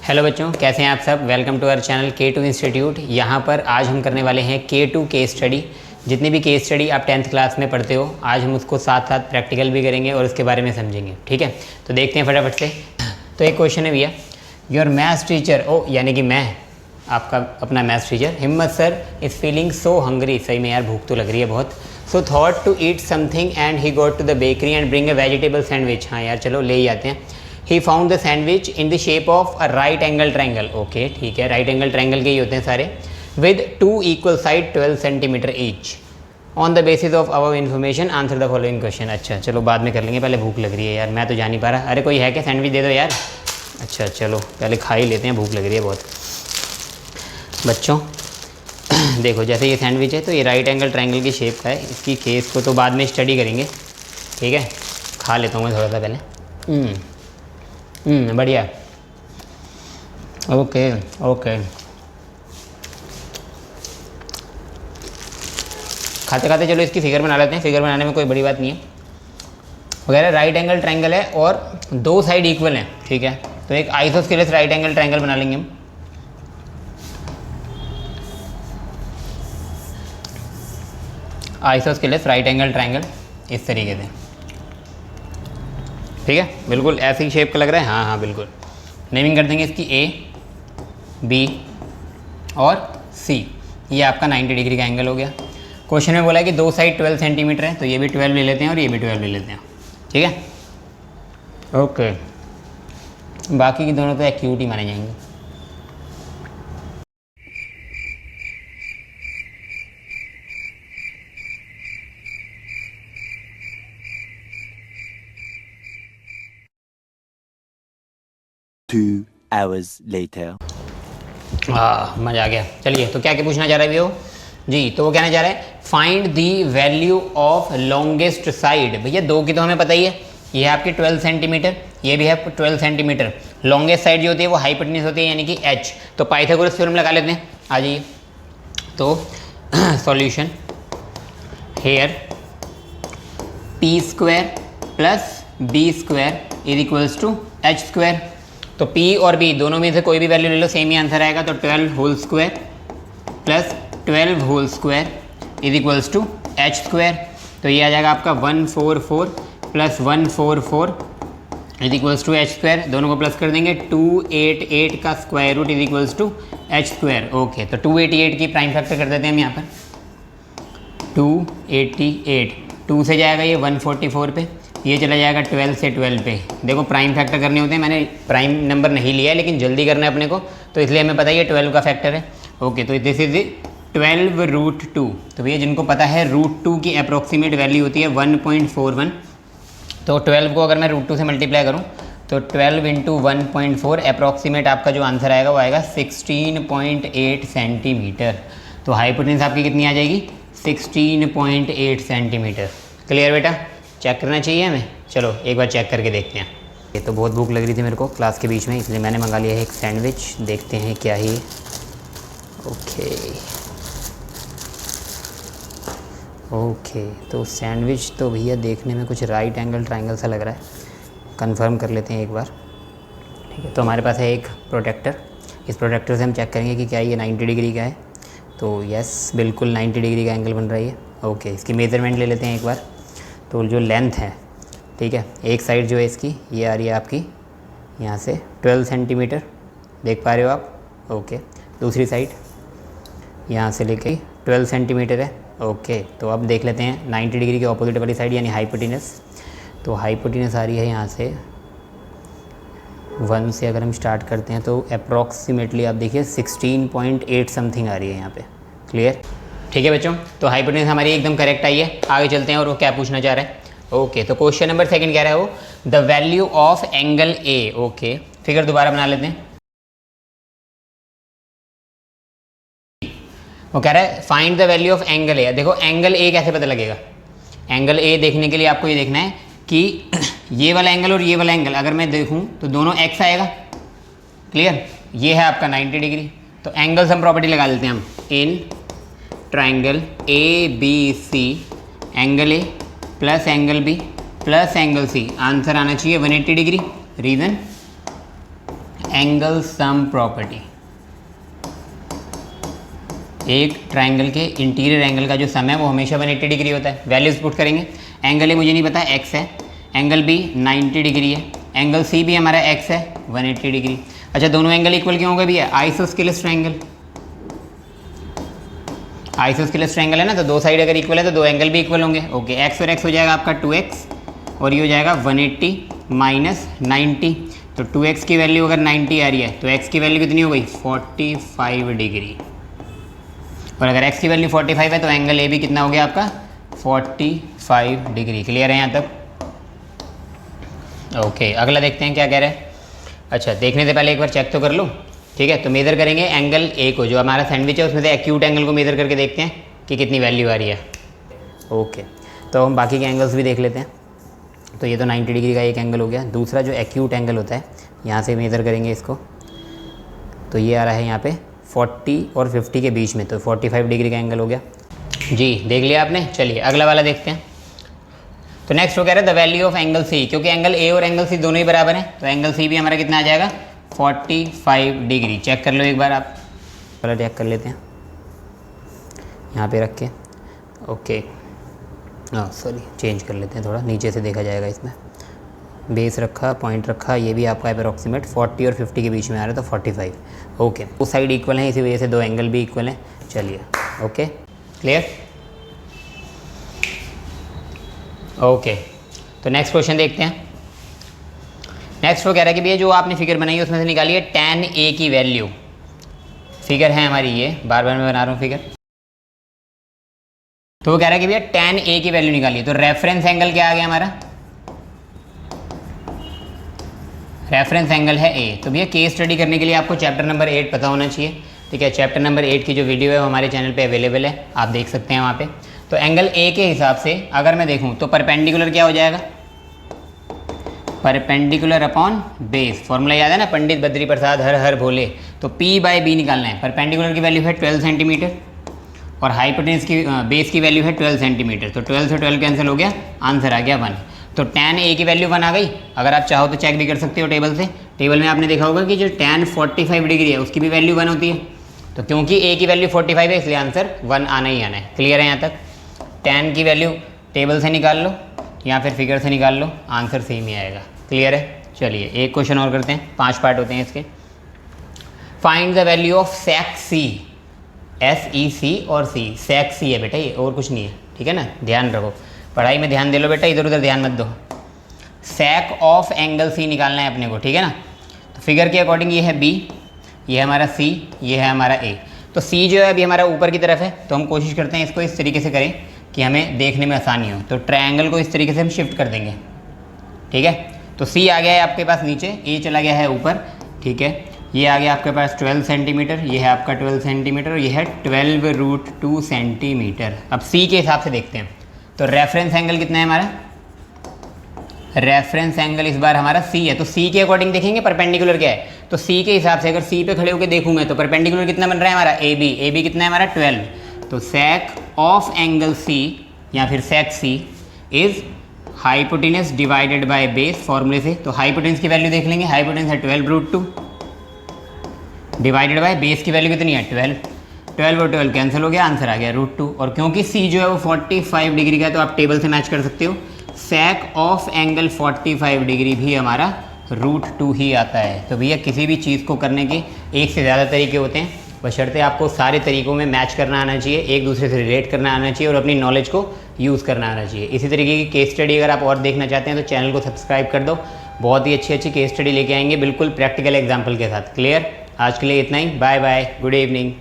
Hello बच्चों, कैसे हैं आप सब। Welcome to our channel K2 institute. यहाँ पर आज हम करने वाले हैं K2 केस स्टडी। जितनी भी केस स्टडी आप 10th क्लास में पढ़ते हो, आज हम उसको साथ साथ प्रैक्टिकल भी करेंगे और उसके बारे में समझेंगे। ठीक है, तो देखते हैं फटाफट से। तो एक क्वेश्चन है भैया, योर मैथ्स टीचर, ओ यानी कि मैं आपका अपना maths teacher Himmat sir is feeling so hungry. सही में यार भूख तो लग रही है बहुत। So thought to eat something and he got to the bakery and bring a vegetable sandwich. हाँ यार चलो ले ही आते हैं। He found the sandwich in the shape of a right angle triangle. Okay ठीक है, राइट एंगल ट्रायंगल के ही होते हैं सारे। With 2 equal side 12 centimetre each. On the basis of our information answer the following question. अच्छा चलो बाद में कर लेंगे, पहले भूख लग रही है यार, मैं तो जा नहीं पा रहा। अरे कोई है क्या, सैंडविच दे दो यार। अच्छा चलो पहले खा ही लेते हैं, भूख लग रही है बहुत। बच्चों देखो, जैसे ये सैंडविच है तो ये राइट एंगल ट्रायंगल की शेप का है। इसकी केस को तो बाद में स्टडी करेंगे, ठीक है। खा लेता हूँ मैं थोड़ा सा पहले। बढ़िया। ओके ओके, खाते खाते चलो इसकी फिगर बना लेते हैं। फिगर बनाने में कोई बड़ी बात नहीं है। वगैरह राइट एंगल ट्रायंगल है और 2 साइड इक्वल हैं, ठीक है। तो एक आइसोस्केलेस राइट एंगल ट्रायंगल बना लेंगे हम। आइसोस्केलेस राइट एंगल ट्रायंगल इस तरीके से, ठीक है। बिल्कुल ऐसी शेप का लग रहा है। हाँ हाँ बिल्कुल। नेमिंग कर देंगे इसकी ए, बी और सी। ये आपका 90 डिग्री का एंगल हो गया। क्वेश्चन में बोला है कि 2 साइड 12 सेंटीमीटर है, तो ये भी 12 ले लेते हैं और ये भी 12 ले लेते हैं, ठीक है। ओके, बाकी की दोनों तो एक्यूट ही माने जाएंगे। Two hours later. मज़ा आ गया। चलिए, तो क्या क्या पूछना चाह रहा है वो जी। तो वो कहना चाह रहा है find the value of longest side. भैया 2 की तो हमें पता ही है, ये है आपकी 12 सेंटीमीटर, ये भी है 12 सेंटीमीटर। लॉन्गेस्ट साइड जो होती है वो हाइपोटेन्यूज होती है, यानी कि h। तो पाइथागोरस थ्योरम लगा लेते हैं, आ जाइए। तो solution here p square plus b square is equals to h square. तो p और b दोनों में से कोई भी वैल्यू ले लो, सेम ही आंसर आएगा। तो 12 whole square plus 12 whole square is equals to h square. तो ये आ जाएगा आपका 144 plus 144 is equals to h square. दोनों को प्लस कर देंगे। 288 का square root is equals to h square. Okay, तो 288 की प्राइम फैक्टर कर देते हैं हम यहाँ पर। 288 2 से जाएगा ये 144 पे, ये चला जाएगा 12 से 12 पे। देखो प्राइम फैक्टर करने होते हैं, मैंने प्राइम नंबर नहीं लिया है लेकिन जल्दी करना है अपने को, तो इसलिए हमें पता है ये 12 का फैक्टर है। ओके, तो दिस इज 12 रूट 2। तो भैया जिनको पता है रूट 2 की अप्रॉक्सीमेट वैल्यू होती है 1.41। तो 12 को अगर मैं रूट 2 से मल्टीप्लाई करूँ तो 12 इंटू 1.4 अप्रॉक्सीमेट आपका जो आंसर आएगा वो आएगा 16.8 सेंटीमीटर। तो हाइपोटेन्यूज आपकी कितनी आ जाएगी, 16.8 सेंटीमीटर। क्लियर बेटा, चेक करना चाहिए हमें। चलो एक बार चेक करके देखते हैं। ये तो बहुत भूख लग रही थी मेरे को क्लास के बीच में, इसलिए मैंने मंगा लिया है एक सैंडविच। देखते हैं क्या ही। ओके, तो सैंडविच तो भैया देखने में कुछ राइट एंगल ट्रायंगल सा लग रहा है। कंफर्म कर लेते हैं एक बार, ठीक है। तो हमारे पास है एक प्रोटेक्टर। इस प्रोटेक्टर से हम चेक करेंगे कि क्या ये 90 डिग्री का है। तो यस, बिल्कुल 90 डिग्री का एंगल बन रहा है। ओके, इसकी मेजरमेंट ले लेते हैं एक बार। तो जो लेंथ है, ठीक है, एक साइड जो है इसकी ये आ रही है आपकी यहाँ से 12 सेंटीमीटर, देख पा रहे हो आप। ओके, दूसरी साइड यहाँ से लेके 12 सेंटीमीटर है। ओके, तो अब देख लेते हैं 90 डिग्री के ऑपोजिट वाली साइड यानी हाइपोटेन्यूज। तो हाइपोटेन्यूज आ रही है यहाँ से 1 से अगर हम स्टार्ट करते हैं तो अप्रॉक्सीमेटली आप देखिए 16.8 समथिंग आ रही है यहाँ पे। क्लियर, ठीक है बच्चों। तो हाइपोटेन्यूज हमारी एकदम करेक्ट आई है। आगे चलते हैं और वो क्या पूछना चाह रहा है। ओके, तो क्वेश्चन नंबर 2 कह रहा है वो the value of angle A. Okay, figure दोबारा बना लेते हैं। वो कह रहा है find the value of angle A. देखो एंगल ए कैसे पता लगेगा। एंगल ए देखने के लिए आपको ये देखना है कि ये वाला एंगल और ये वाला एंगल अगर मैं देखूं तो दोनों एक्स आएगा। क्लियर, ये है आपका 90 डिग्री। तो एंगल सम प्रॉपर्टी लगा लेते हैं हम। In triangle A B C, angle A plus angle B plus angle C, answer आना चाहिए 180 degree. Reason angle sum property, एक ट्राइंगल के इंटीरियर एंगल का जो सम है वो हमेशा 180 डिग्री होता है। वैल्यूज पुट करेंगे। एंगल ए मुझे नहीं पता, एक्स है, एंगल बी 90 डिग्री है, एंगल सी भी हमारा एक्स है 180 डिग्री। अच्छा, दोनों एंगल इक्वल क्यों हो गए भैया? आइसोस्केलस ट्राइंगल, आइसोस्केलस ट्राइंगल है ना, तो दो साइड अगर इक्वल है तो दो एंगल भी इक्वल होंगे। ओके, एक्स और एक्स हो जाएगा आपका 2x और ये हो जाएगा 180 माइनस 90। तो 2x की वैल्यू अगर 90 आ रही है तो x की वैल्यू कितनी हो गई? 45 डिग्री। और अगर x की वैल्यू 45 है तो एंगल ए भी कितना हो गया आपका? 45 डिग्री। क्लियर है यहाँ तक? ओके, अगला देखते हैं क्या कह रहे हैं। अच्छा, देखने से पहले एक बार चेक तो कर लो, ठीक है। तो मेज़र करेंगे एंगल ए को, जो हमारा सैंडविच है उसमें से एक्यूट एंगल को मेज़र करके देखते हैं कि कितनी वैल्यू आ रही है। ओके, तो हम बाकी के एंगल्स भी देख लेते हैं। तो ये तो 90 डिग्री का एक एंगल हो गया। दूसरा जो एक्यूट एंगल होता है, यहाँ से मेज़र करेंगे इसको, तो ये आ रहा है यहाँ पे 40 और 50 के बीच में, तो 45 डिग्री का एंगल हो गया। जी, देख लिया आपने। चलिए अगला वाला देखते हैं। तो नेक्स्ट वो कह रहा है the value of angle C, क्योंकि एंगल ए और एंगल सी दोनों ही बराबर हैं, तो एंगल सी भी हमारा कितना आ जाएगा? 45 डिग्री। चेक कर लो एक बार आप, पहले चेक कर लेते हैं यहाँ पे रख के। ओके, सॉरी, चेंज कर लेते हैं, थोड़ा नीचे से देखा जाएगा इसमें। बेस रखा, पॉइंट रखा, ये भी आपका अप्रॉक्सीमेट 40 और 50 के बीच में आ रहा है, तो 45। ओके, उस साइड इक्वल है, इसी वजह से दो एंगल भी इक्वल हैं। चलिए, ओके, क्लियर? ओके, तो नेक्स्ट क्वेश्चन देखते हैं। नेक्स्ट वो कह रहा है कि भैया जो आपने फिगर बनाई है उसमें से निकालिए tan A की वैल्यू। फिगर है हमारी ये, बार बार मैं बना रहा हूँ फिगर। तो वो कह रहा है कि भैया tan A की वैल्यू निकालिए। तो रेफरेंस एंगल क्या आ गया हमारा? रेफरेंस एंगल है A। तो भैया केस स्टडी करने के लिए आपको चैप्टर नंबर 8 पता होना चाहिए, ठीक है। चैप्टर नंबर 8 की जो वीडियो है वो हमारे चैनल पे अवेलेबल है, आप देख सकते हैं वहाँ पे। तो एंगल A के हिसाब से अगर मैं देखूँ तो परपेंडिकुलर क्या हो जाएगा? Perpendicular upon base. फॉर्मूला याद है ना, पंडित बद्री प्रसाद हर हर भोले। तो P/B निकालना है। परपेंडिकुलर की वैल्यू है 12 सेंटीमीटर और हाइपोटेन्यूज की बेस की वैल्यू है 12 सेंटीमीटर। तो 12 से 12 कैंसिल हो गया, आंसर आ गया 1। तो tan A की वैल्यू 1 आ गई। अगर आप चाहो तो चेक भी कर सकते हो टेबल से। टेबल में आपने देखा होगा कि जो tan 45 डिग्री है उसकी भी वैल्यू 1 होती है। तो क्योंकि A की वैल्यू 45 है इसलिए आंसर 1 आना ही आना है। क्लियर है यहाँ तक? tan की वैल्यू टेबल से निकाल लो या फिर फिगर से निकाल लो, आंसर सेम ही आएगा। क्लियर है? चलिए एक क्वेश्चन और करते हैं, 5 पार्ट होते हैं इसके। Find the value of sec C, SEC और C। sec C है बेटा ये, और कुछ नहीं है, ठीक है ना। ध्यान रखो, पढ़ाई में ध्यान दे लो बेटा, इधर उधर ध्यान मत दो। sec ऑफ एंगल C निकालना है अपने को, ठीक है ना। तो फिगर के अकॉर्डिंग ये है B, ये है हमारा C, ये है हमारा A। तो C जो है अभी हमारा ऊपर की तरफ है, तो हम कोशिश करते हैं इसको इस तरीके से करें कि हमें देखने में आसानी हो। तो ट्रायंगल को इस तरीके से हम शिफ्ट कर देंगे, ठीक है। तो C आ गया है आपके पास नीचे, A चला गया है ऊपर, ठीक है। ये आ गया आपके पास 12 सेंटीमीटर, ये है आपका 12 सेंटीमीटर और ये है 12√2 सेंटीमीटर। अब C के हिसाब से देखते हैं। तो रेफरेंस एंगल कितना है हमारा? रेफरेंस एंगल इस बार हमारा C है, तो C के अकॉर्डिंग देखेंगे परपेंडिकुलर क्या है। तो C के हिसाब से अगर C पे खड़े होकर देखूँ मैं तो परपेंडिकुलर कितना बन रहा है हमारा? AB कितना है हमारा? 12। तो sec ऑफ एंगल C या फिर sec C is hypotenuse divided by base फॉर्मूले से। तो हाइपोटेनस की वैल्यू देख लेंगे, हाइपोटेनस है 12√2 डिवाइडेड बाय बेस की वैल्यू कितनी है? 12। 12 और 12 कैंसिल हो गया, आंसर आ गया √2। और क्योंकि C जो है वो 45 डिग्री का है तो आप टेबल से मैच कर सकते हो। sec ऑफ एंगल 45 डिग्री भी हमारा √2 ही आता है। तो भैया किसी भी चीज़ को करने के एक से ज़्यादा तरीके होते हैं, बशर्ते आपको सारे तरीक़ों में मैच करना आना चाहिए, एक दूसरे से रिलेट करना आना चाहिए और अपनी नॉलेज को यूज़ करना आना चाहिए। इसी तरीके की केस स्टडी अगर आप और देखना चाहते हैं तो चैनल को सब्सक्राइब कर दो। बहुत ही अच्छी केस स्टडी लेके आएंगे, बिल्कुल प्रैक्टिकल एग्जाम्पल के साथ। क्लियर? आज के लिए इतना ही, बाय बाय, गुड इवनिंग।